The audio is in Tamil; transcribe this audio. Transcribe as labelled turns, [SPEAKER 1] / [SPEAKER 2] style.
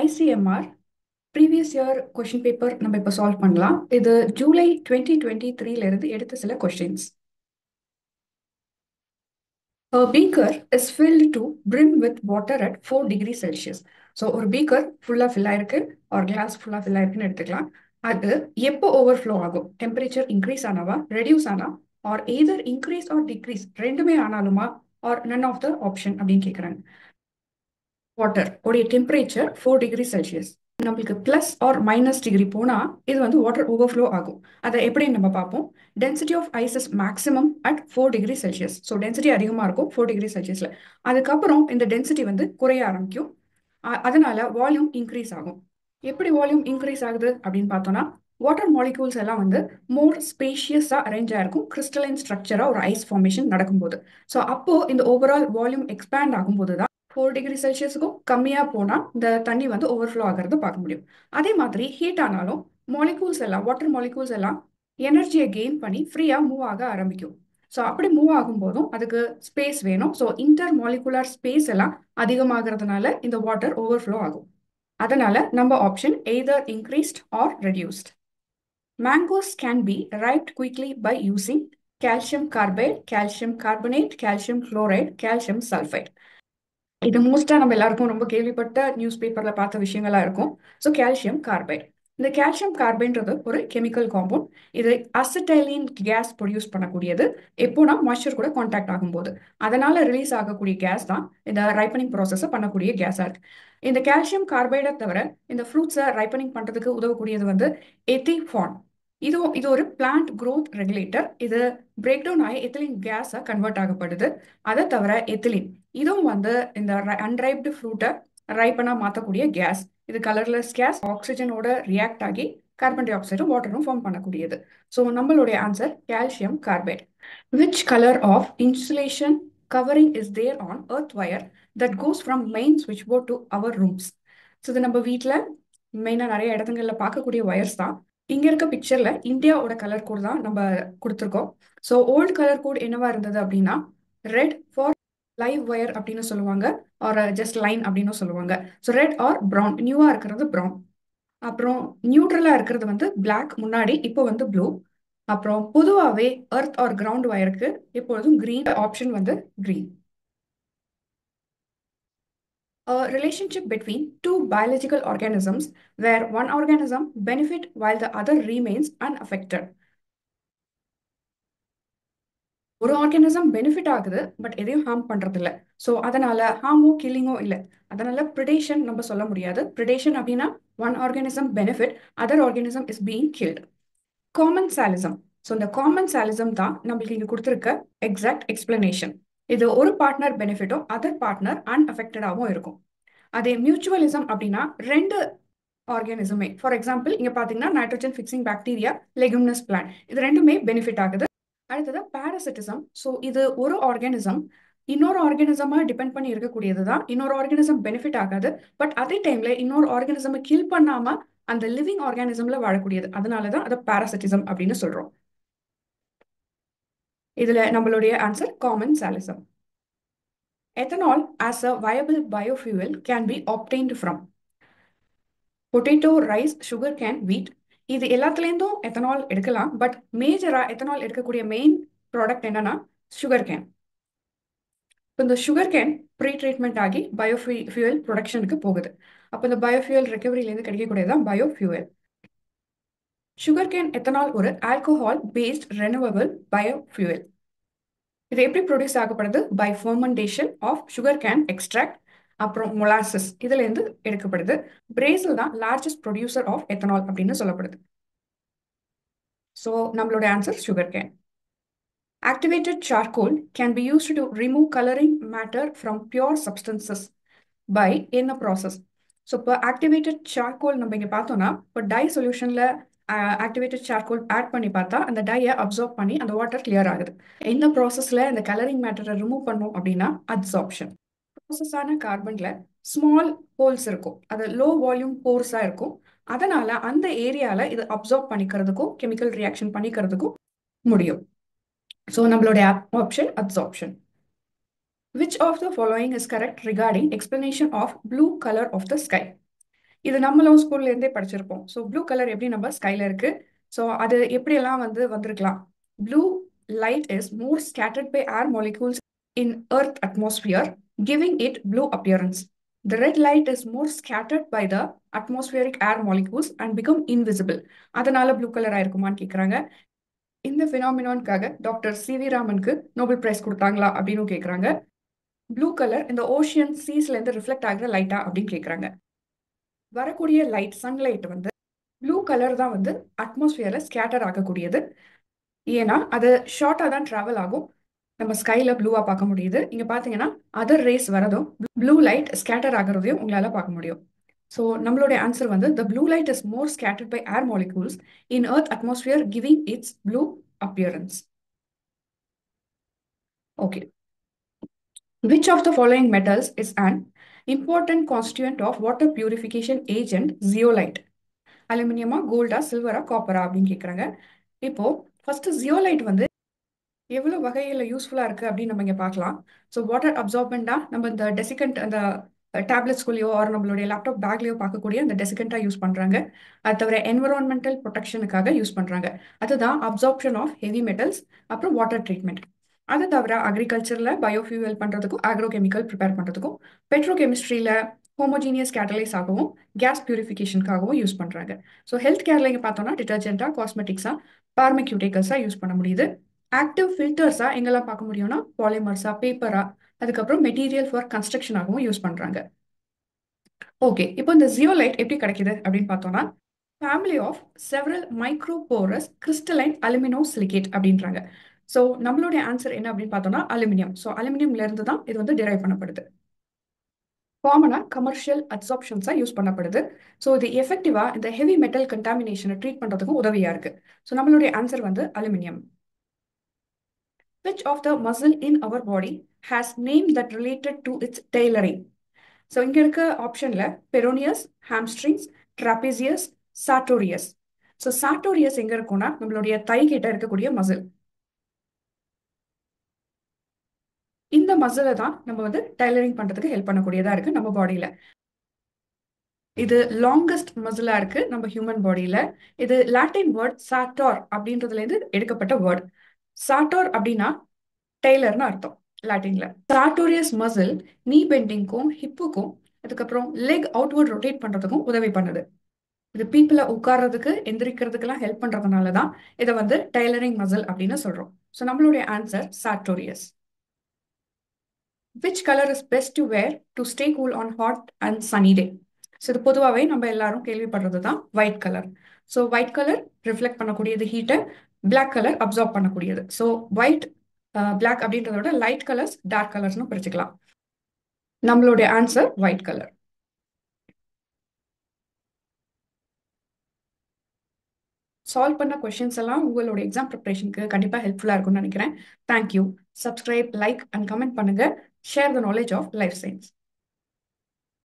[SPEAKER 1] ICMR previous year question paper நம்ம இப்போ சால்வ் பண்ணலாம். இது ஜூலை 2023 இருந்து எடுத்த சில questions. A beaker is filled to brim with water at 4 degrees Celsius. So ஒரு பீக்கர் ஃபுல்லாக ஃபில் ஆயிருக்கு ஒரு கிளாஸ் ஃபுல்லாக ஃபில் ஆயிருக்குன்னு எடுத்துக்கலாம். அது எப்போ ஓவர்ஃப்ளோ ஆகும்? டெம்பரேச்சர் இன்க்ரீஸ் ஆனவா, ரெடியூஸ் ஆனா, or either increase or decrease ரெண்டுமே ஆனாலுமா, or none of the option அப்படின்னு கேட்குறாங்க. வாட்டர் உடைய டெம்பரேச்சர் 4 டிகிரி செல்சியஸ். நம்மளுக்கு பிளஸ் ஆர் மைனஸ் டிகிரி போனா இது வந்து வாட்டர் ஓவர்ஃப்ளோ ஆகும். அதை எப்படி நம்ம பார்ப்போம்? Density of ice is maximum at 4 degree Celsius. So density அதிகமாக இருக்கும் 4 டிகிரி செல்சியஸ்ல. அதுக்கப்புறம் இந்த டென்சிட்டி வந்து குறைய ஆரம்பிக்கும். அதனால வால்யூம் இன்க்ரீஸ் ஆகும். எப்படி வால்யூம் இன்க்ரீஸ் ஆகுது அப்படின்னு பார்த்தோம்னா, வாட்டர் மாலிகூல்ஸ் எல்லாம் வந்து மோர் ஸ்பேஷியஸா அரேஞ்ச் ஆயிருக்கும் கிறிஸ்டலைன் ஸ்ட்ரக்சரா ஒரு ஐஸ் ஃபார்மேஷன் நடக்கும்போது. ஸோ அப்போ இந்த ஓவரால் வால்யூம் எக்ஸ்பேண்ட் ஆகும்போது தான் 4 டிகிரி செல்சியஸுக்கும் கம்மியா போனா இந்த தண்ணி வந்து ஓவர்ஃப்ளோ ஆகிறது பார்க்க முடியும். அதே மாதிரி ஹீட் ஆனாலும் மாலிகூல்ஸ் எல்லாம், வாட்டர் மாலிகூல்ஸ் எல்லாம் எனர்ஜியை கெயின் பண்ணி ஃப்ரீயா மூவ் ஆக ஆரம்பிக்கும். ஸோ அப்படி மூவ் ஆகும் போதும் அதுக்கு ஸ்பேஸ் வேணும். ஸோ இன்டர் மாலிகுலர் ஸ்பேஸ் எல்லாம் அதிகமாகிறதுனால இந்த வாட்டர் ஓவர்ஃப்ளோ ஆகும். அதனால நம்ம option either increased or reduced. Mangoes can be ripe quickly by using calcium carbide, calcium carbonate, calcium chloride, calcium sulfide. இது மோஸ்டா நம்ம எல்லாருக்கும் ரொம்ப கேள்விப்பட்ட நியூஸ் பேப்பர்ல பார்த்த விஷயங்களா இருக்கும். So calcium carbide. இந்த கால்சியம் கார்பைன்றது ஒரு கெமிக்கல் காம்பவுண்ட். இது அசிட்டைலீன் கேஸ் ப்ரொடியூஸ் பண்ணக்கூடியது. எப்போனா மாய்ஸ்சர் கூட கான்டாக்ட் ஆகும்போது அதனால ரிலீஸ் ஆகக்கூடிய கேஸ் தான் இந்த ரைப்பனிங் ப்ராசஸை பண்ணக்கூடிய கேஸா இருக்கு. இந்த கால்சியம் கார்பைடை தவிர இந்த ஃப்ரூட்ஸை ரைப்பனிங் பண்றதுக்கு உதவக்கூடியது வந்து எத்திஃபான். இது ஒரு பிளான்ட் growth ரெகுலேட்டர். இது பிரேக் டவுன் ஆகி எத்திலின் கேஸா கன்வெர்ட் ஆகப்படுது. அதை தவிர எத்திலின் இதுவும் வந்து இந்த அன்ரைப்டு ஃப்ரூட்டை ரைப்பனா மாற்றக்கூடிய கேஸ். இது கலர்லெஸ் கேஸ், ஆக்சிஜனோட ரியாக்ட் ஆகி கார்பன் டை ஆக்சைடும் வாட்டரும் ஃபார்ம் பண்ணக்கூடியது. ஸோ நம்மளுடைய answer calcium carbide. Which colour of insulation covering is there on earth wire that goes from main ஸ்விட்ச் board to our rooms? So இது நம்ம வீட்டில் மெயினாக நிறைய இடத்துங்களில் பார்க்கக்கூடிய ஒயர்ஸ் தான். இங்க இருக்க பிக்சர்ல இந்தியாவோட கலர் கோட் தான் நம்ம கொடுத்துருக்கோம். ஸோ ஓல்டு கலர் கோட் என்னவா இருந்தது அப்படின்னா, ரெட் ஃபார் லைவ் ஒயர் அப்படின்னு சொல்லுவாங்க, ஆர் ஜஸ்ட் லைன் அப்படின்னு சொல்லுவாங்க. So red or brown. நியூவா இருக்கிறது ப்ரௌன். அப்புறம் நியூட்ரலா இருக்கிறது வந்து பிளாக் முன்னாடி, இப்போ வந்து ப்ளூ. அப்புறம் பொதுவாகவே எர்த் ஆர் கிரவுண்ட் ஒயருக்கு எப்பொழுதும் கிரீன் ஆப்ஷன் வந்து green. A relationship between two biological organisms where one organism benefit while the other remains unaffected. ஒரு ஆர்கானிசம் பெனிஃபிட் ஆகுது பட் எதையும் ஹார்ம் பண்றது இல்ல. ஸோ அதனால ஹார்மோ கில்லிங்கோ இல்லை. அதனால ப்ரிடேஷன் நம்ம சொல்ல முடியாது. ப்ரிடேஷன் அப்படின்னா one organism benefit, other organism is being killed. Commensalism. So இந்த காமன் சாலிசம் தான் நம்மளுக்கு இங்க கொடுத்துருக்க எக்ஸாக்ட் எக்ஸ்பிளனேஷன். இது ஒரு பார்ட்னர் பெனிஃபிட்டும் அதர் பார்ட்னர் அன்அஃபெக்டடாகவும் இருக்கும். அதே மியூச்சுவலிசம் அப்படின்னா ரெண்டு ஆர்கானிசமே, ஃபார் எக்ஸாம்பிள் இங்க பாத்தீங்கன்னா nitrogen fixing bacteria, leguminous plant, இது ரெண்டுமே பெனிஃபிட் ஆகுது. அடுத்தது பாராசிட்டிசம். ஸோ இது ஒரு ஆர்கானிசம் இன்னொரு ஆர்கானிசமா டிபெண்ட் பண்ணி இருக்கக்கூடியது தான். இன்னொரு ஆர்கானிசம் பெனிஃபிட் ஆகாது, பட் அதே டைம்ல இன்னொரு ஆர்கானிசமை கில் பண்ணாம அந்த லிவிங் ஆர்கானிசம்ல வாழக்கூடியது. அதனாலதான் அதை பாராசிட்டிசம் அப்படின்னு சொல்றோம். இதுல நம்மளுடைய answer commensalism. Ethanol as a viable biofuel can be obtained from potato, rice, sugar cane, wheat. இது எல்லாத்துலேருந்தும் எத்தனால் எடுக்கலாம். பட் மேஜரா எத்தனால் எடுக்கக்கூடிய மெயின் ப்ராடக்ட் என்னன்னா சுகர் கேன். இந்த சுகர் கேன் ப்ரீ ட்ரீட்மெண்ட் ஆகி பயோஃபியூவல் ப்ரொடக்ஷனுக்கு போகுது. அப்போ இந்த பயோஃபியூவல் ரெக்கவரியிலேருந்து கிடைக்கக்கூடியதான் பயோஃபியூவல். சுகர் கேன் எத்தனால் ஒரு ஆல்கோஹால் பேஸ்ட் ரெனுவபிள் பயோஃபியூவல். இது எப்படி ப்ரொடியூஸ் ஆகப்படுது? By fermentation of sugar cane extract, அப்புறம் மொலாசஸ் இதுல இருந்து எடுக்கப்படுது. பிரேசில் தான் லார்ஜஸ்ட் ப்ரொடியூசர் ஆஃப் எத்தனால் அப்படின்னு சொல்லப்படுது. ஸோ நம்மளோட answer sugar cane. Activated charcoal can be used to remove coloring matter from pure substances by என்ன ப்ராசஸ்? ஸோ இப்போ ஆக்டிவேட்டட் சார்கோல் நம்ம இங்கே பார்த்தோம்னா, இப்போ டை சொல்யூஷனில் ஆக்டிவேட்டட் சார்கோல் ஆட் பண்ணி பார்த்தா அந்த டையை அப்சார்ப் பண்ணி அந்த வாட்டர் கிளியர் ஆகுது. இந்த ப்ராசஸில் இந்த கலரிங் மேட்டரை ரிமூவ் பண்ணோம் அப்படின்னா அப்சார்ப்ஷன். ப்ராசஸான கார்பன்ல ஸ்மால் ஹோல்ஸ் இருக்கும், அது லோ வால்யூம் போர்ஸாக இருக்கும். அதனால அந்த ஏரியாவில் இது அப்சார்ப் பண்ணிக்கிறதுக்கும் கெமிக்கல் ரியாக்ஷன் பண்ணிக்கிறதுக்கும் முடியும். ஸோ நம்மளுடைய option absorption. Which of the following is correct regarding explanation of blue color of the sky? இது நம்மளும் ஸ்கூல்ல இருந்தே படிச்சிருப்போம். ஸோ ப்ளூ கலர் எப்படி நம்ம ஸ்கைல இருக்கு. ஸோ அது எப்படியெல்லாம் வந்திருக்கலாம். Blue light is more scattered by air molecules in earth atmosphere, giving it blue appearance. The red light is more scattered by the atmospheric air molecules and become invisible. அதனால ப்ளூ கலர் ஆயிருக்குமான்னு கேக்குறாங்க. இந்த பினாமினான்காக டாக்டர் சி.வி. ராமனுக்கு நோபல் பிரைஸ் கொடுத்தாங்களா அப்படின்னு கேக்குறாங்க. ப்ளூ கலர் இந்த ஓஷியன் சீஸ்ல இருந்து ரிஃப்ளெக்ட் ஆகுற லைட்டா அப்படின்னு கேக்குறாங்க. வரக்கூடிய லைட் சன்லைட் வந்து ப்ளூ கலர் தான் அட்மாஸ்பியர்ல ஸ்கேட்டர் ஆகக்கூடியது. ஏன்னா அது ஷார்ட்டா தான் டிராவல் ஆகும். நம்ம ஸ்கைல ப்ளூவா பார்க்க முடியுது. இங்க பாத்தீங்கன்னா அதர் ரேஸ் வரதும் ப்ளூ லைட் ஸ்கேட்டர் ஆகுறதையும் உங்களால பார்க்க முடியும். ஸோ நம்மளுடைய answer the blue light is more scattered by air molecules in earth atmosphere giving its blue appearance. Okay. Which of the following metals is an important constituent of water purification agent zeolite? அலுமினியமா, கோல்டா, சில்வரா, காப்பரா அப்படின்னு கேக்குறாங்க. இப்போ ஃபர்ஸ்ட் ஜியோலைட் எவ்வளவு வகையில யூஸ்ஃபுல்லா இருக்கு அப்படின்னு நம்ம இங்க பார்க்கலாம். ஸோ வாட்டர் அப்சார்பண்டா நம்ம இந்த டெசிகண்ட் அந்த டேப்லெட்ஸ்குள்ளேயோ ஆர் நம்மளுடைய லேப்டாப் பேக்லயோ பார்க்கக்கூடிய அந்த டெசிகண்டா யூஸ் பண்றாங்க. அது தவிர என்விரான்மெண்டல் ப்ரொடெக்ஷனுக்காக யூஸ் பண்றாங்க. அதுதான் அப்சார்ப்ஷன் ஆஃப் ஹெவி மெட்டல்ஸ். அப்புறம் வாட்டர் ட்ரீட்மெண்ட். அது தவிர அக்ரிகல்ச்சர்ல பயோஃபியூவல் பண்றதுக்கும் ஆக்ரோ கெமிக்கல் ப்ரிப்பேர் பண்றதுக்கும் பெட்ரோகெமிஸ்ட்ரியில ஹோமோஜீனியஸ் கேட்டலைஸ் ஆகவும் கேஸ் பியூரிஃபிகேஷனுக்காகவும் யூஸ் பண்றாங்க. ஸோ ஹெல்த் கேர்ல இங்க பார்த்தோம்னா டிட்டர்ஜென்ட்டா, காஸ்மெட்டிக்ஸா, பார்மக்யூட்டிகல்ஸா யூஸ் பண்ண முடியுது. ஆக்டிவ் ஃபில்டர்ஸா எங்கெல்லாம் பார்க்க முடியும்னா பாலிமர்ஸா, பேப்பரா, அதுக்கப்புறம் மெட்டீரியல் ஃபார் கன்ஸ்ட்ரக்ஷனாகவும் யூஸ் பண்றாங்க. ஓகே, இப்போ இந்த ஜியோலைட் எப்படி கிடைக்குது அப்படின்னு பார்த்தோம்னா family of several மைக்ரோபோரஸ் crystalline aluminosilicate அப்படின்றாங்க. ஸோ நம்மளுடைய ஆன்சர் என்ன அப்படின்னு பார்த்தோம்னா அலுமினியம். ஸோ அலுமினியம்ல இருந்து தான் இது டிரைவ் பண்ணப்படுது. காமனா கமர்ஷியல் அப்சார்ப்ஷன்ஸா யூஸ் பண்ணப்படுது. ஸோ இது எஃபெக்டிவா இந்த ஹெவி மெட்டல் கண்டாமினேஷனை ட்ரீட் பண்றதுக்கும் உதவியா இருக்கு. ஸோ நம்மளுடைய answer aluminium. Which of the muscle in our body has name that related to its tailoring? So இங்க இருக்க ஆப்ஷன்ல பெரோனியஸ், ஹாம்ஸ்ட்ரிங்ஸ், ட்ராபீசியஸ், சாட்டோரியஸ். ஸோ சாட்டோரியஸ் எங்க இருக்கும்னா நம்மளுடைய தை கிட்ட இருக்கக்கூடிய மசில். இந்த மசிலை தான் நம்ம டைலரிங் பண்றதுக்கு ஹெல்ப் பண்ணக்கூடியதா இருக்கு நம்ம பாடியில. இது லாங்கஸ்ட் மசிலா இருக்கு நம்ம ஹியூமன் பாடியில. இது லாட்டின் வேர்ட் சாட்டோர் அப்படின்றதுல இருந்து எடுக்கப்பட்ட வேர்ட். சாட்டோர் அப்படின்னா டெய்லர்னு அர்த்தம் லாட்டின்ல. சாட்டோரியஸ் மசில் நீ பெண்டிங்க்கும் ஹிப்புக்கும் அதுக்கப்புறம் லெக் அவுட்வர்ட் ரொட்டேட் பண்றதுக்கும் உதவி பண்ணுது. இது பீப்புளை உட்கார்றதுக்கு எந்திரிக்கிறதுக்கெல்லாம் ஹெல்ப் பண்றதுனால தான் இதை டைலரிங் மசில் அப்படின்னு சொல்றோம். ஸோ நம்மளுடைய answer sartorius. Which colour is best to wear to stay cool on hot and sunny day? So இது பொதுவாகவே நம்ம எல்லாரும் கேள்விப்படுறது தான் white colour. So white colour reflect பண்ணக்கூடியது ஹீட்டை, பிளாக் கலர் அப்சார்ப் பண்ணக்கூடியது. ஸோ ஒயிட், பிளாக் அப்படின்றத விட லைட் கலர்ஸ், டார்க் கலர்ஸ்னு பிரிச்சுக்கலாம். நம்மளுடைய ஆன்சர் ஒயிட் கலர். சால்வ் பண்ண கொஸ்டின்ஸ் எல்லாம் உங்களோட எக்ஸாம் ப்ரிப்பரேஷனுக்கு கண்டிப்பாக ஹெல்ப்ஃபுல்லாக இருக்கும்னு நினைக்கிறேன். Thank you. Subscribe, like and comment பண்ணுங்க. Share the knowledge of life science.